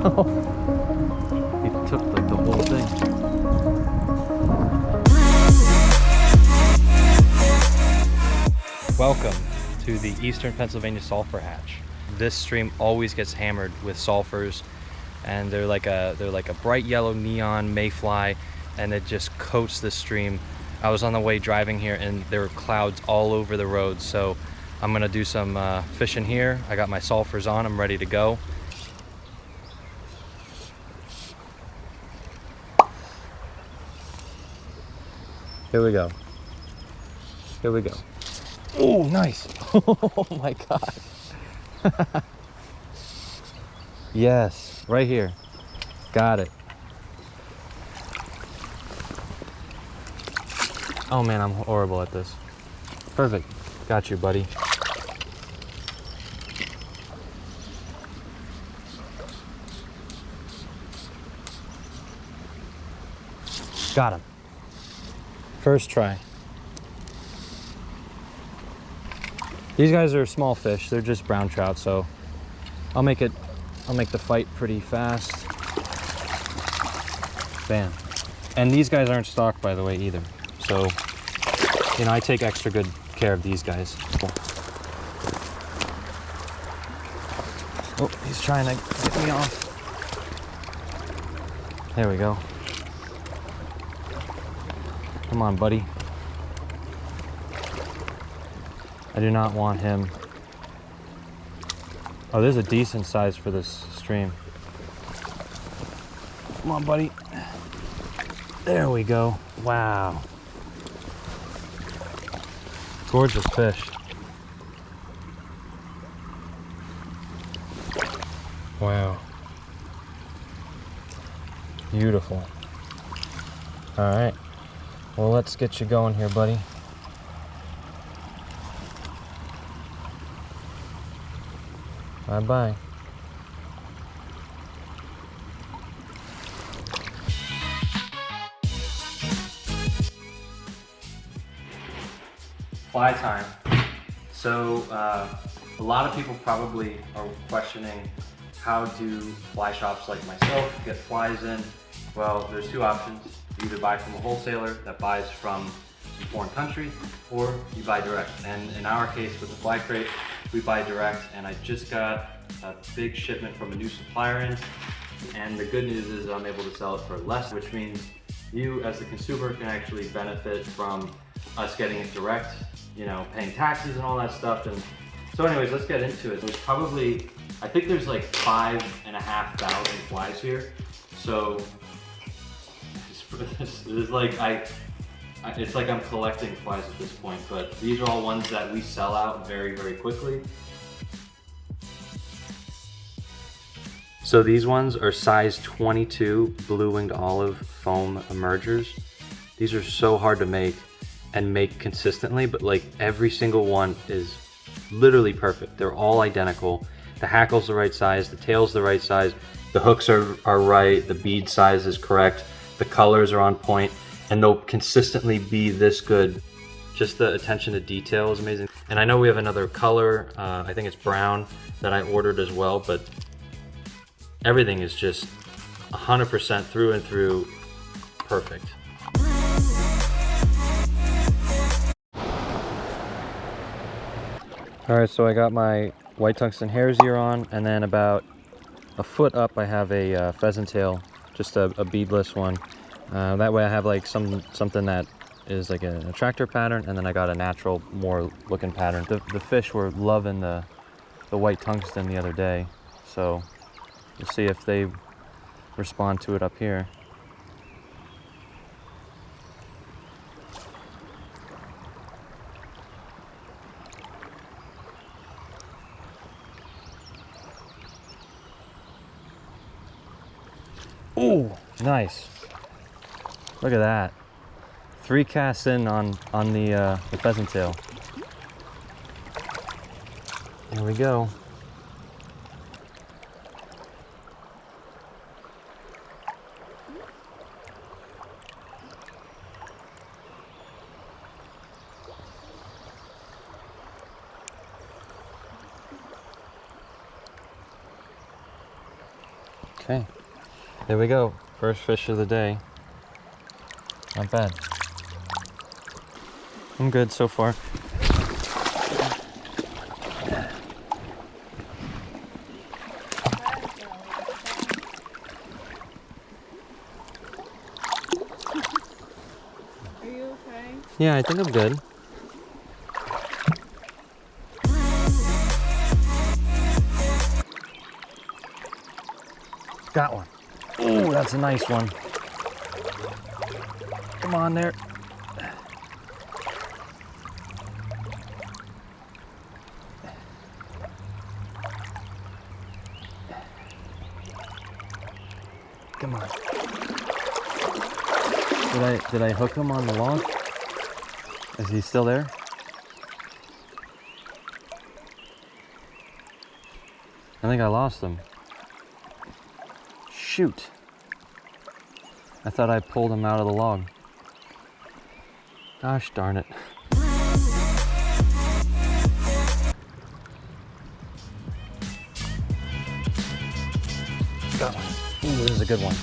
He took like the whole thing. Welcome to the Eastern Pennsylvania Sulphur Hatch. This stream always gets hammered with sulphurs, and they're like a bright yellow neon mayfly, and it just coats the stream. I was on the way driving here and there were clouds all over the road, so I'm gonna do some fishing here. I got my sulphurs on, I'm ready to go. Here we go. Here we go. Oh, nice. Oh my God. Yes, right here. Got it. Oh man, I'm horrible at this. Perfect. Got you, buddy. Got him. First try. These guys are small fish. They're just brown trout, so I'll make the fight pretty fast. Bam. And these guys aren't stocked, by the way, either. So, you know, I take extra good care of these guys. Oh, he's trying to get me off. There we go. Come on, buddy. I do not want him. Oh, there's a decent size for this stream. Come on, buddy. There we go. Wow. Gorgeous fish. Wow. Beautiful. All right. Well, let's get you going here, buddy. Bye-bye. Fly time. So a lot of people probably are questioning, how do fly shops like myself get flies in? Well, there's two options. You either buy from a wholesaler that buys from some foreign country, or you buy direct. And in our case with the fly crate, we buy direct, and I just got a big shipment from a new supplier in, and the good news is I'm able to sell it for less, which means you as the consumer can actually benefit from us getting it direct, you know, paying taxes and all that stuff. And so anyways, let's get into it. There's probably, I think there's like 5,500 flies here. So it's like it's like I'm collecting flies at this point, but these are all ones that we sell out very, very quickly. So these ones are size 22 blue-winged olive foam emergers. These are so hard to make and make consistently, but like every single one is literally perfect. They're all identical. The hackle's the right size, the tail's the right size, the hooks are right, the bead size is correct, the colors are on point, and they'll consistently be this good. Just the attention to detail is amazing. And I know we have another color, I think it's brown, that I ordered as well, but everything is just 100% through and through perfect. All right, so I got my white tungsten hare's ear on, and then about a foot up I have a pheasant tail, just a beadless one. That way I have like something that is like an attractor pattern, and then I got a natural, more looking pattern. The fish were loving the white tungsten the other day, so we'll see if they respond to it up here. Ooh, nice. Look at that. 3 casts in on the pheasant tail. There we go. Okay, there we go. First fish of the day. Not bad. I'm good so far. Are you okay? Yeah, I think I'm good. Got one. Oh, that's a nice one. Come on there. Come on. Did I hook him on the log? Is he still there? I think I lost him. Shoot. I thought I pulled him out of the log. Gosh darn it. Got one. Ooh, this is a good one.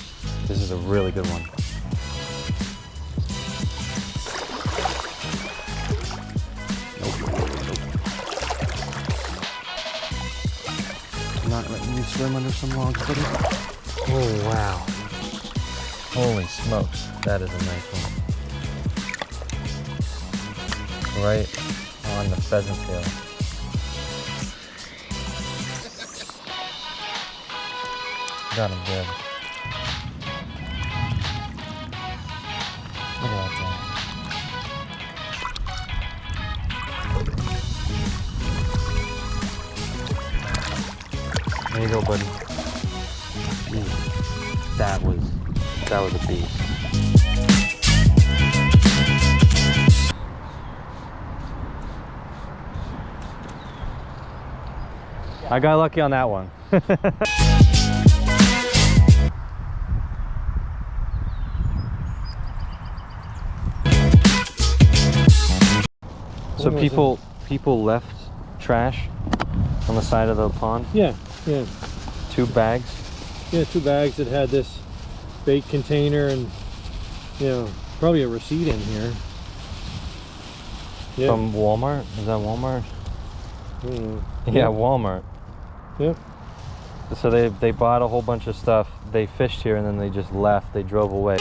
This is a really good one. I'm not letting you swim under some logs, buddy. Oh, wow. Holy smokes. That is a nice one. Right on the pheasant tail. Got him good. Look at that thing. There you go, buddy. Ooh, that was a beast. I got lucky on that one. So people left trash on the side of the pond? Yeah. 2 bags? Yeah, 2 bags that had this bait container and, you know, probably a receipt in here. Yeah. From Walmart? Is that Walmart? Yeah, Walmart. Yep. So they bought a whole bunch of stuff. They fished here and then they just left. They drove away.